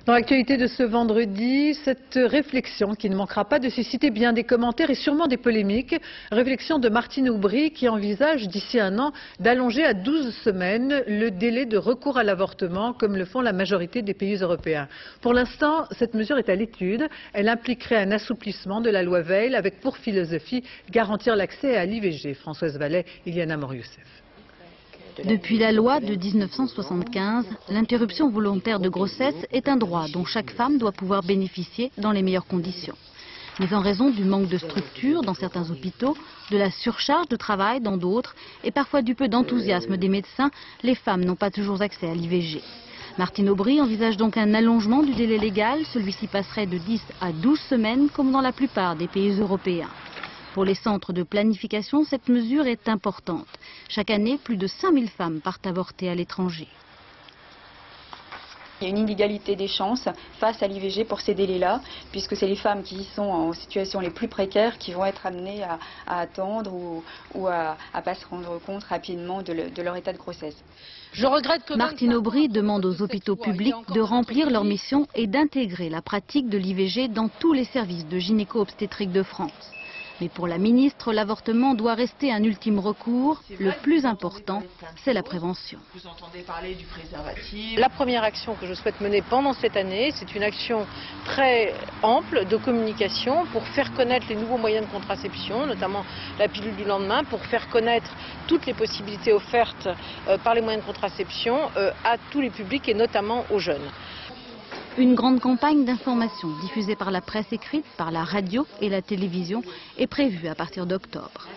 Dans l'actualité de ce vendredi, cette réflexion qui ne manquera pas de susciter bien des commentaires et sûrement des polémiques. Réflexion de Martine Aubry qui envisage d'ici un an d'allonger à 12 semaines le délai de recours à l'avortement comme le font la majorité des pays européens. Pour l'instant, cette mesure est à l'étude. Elle impliquerait un assouplissement de la loi Veil avec pour philosophie garantir l'accès à l'IVG. Françoise Vallet, Iliana Mor-Youssef. Depuis la loi de 1975, l'interruption volontaire de grossesse est un droit dont chaque femme doit pouvoir bénéficier dans les meilleures conditions. Mais en raison du manque de structure dans certains hôpitaux, de la surcharge de travail dans d'autres et parfois du peu d'enthousiasme des médecins, les femmes n'ont pas toujours accès à l'IVG. Martine Aubry envisage donc un allongement du délai légal. Celui-ci passerait de 10 à 12 semaines comme dans la plupart des pays européens. Pour les centres de planification, cette mesure est importante. Chaque année, plus de 5000 femmes partent avorter à l'étranger. Il y a une inégalité des chances face à l'IVG pour ces délais-là, puisque c'est les femmes qui sont en situation les plus précaires qui vont être amenées à attendre ou à ne pas se rendre compte rapidement de leur état de grossesse. Je regrette que Martine Aubry demande aux hôpitaux publics de remplir leur mission et d'intégrer la pratique de l'IVG dans tous les services de gynéco-obstétrique de France. Mais pour la ministre, l'avortement doit rester un ultime recours. Le plus important, c'est la prévention. Vous entendez parler du préservatif. La première action que je souhaite mener pendant cette année, c'est une action très ample de communication pour faire connaître les nouveaux moyens de contraception, notamment la pilule du lendemain, pour faire connaître toutes les possibilités offertes par les moyens de contraception à tous les publics et notamment aux jeunes. Une grande campagne d'information diffusée par la presse écrite, par la radio et la télévision est prévue à partir d'octobre.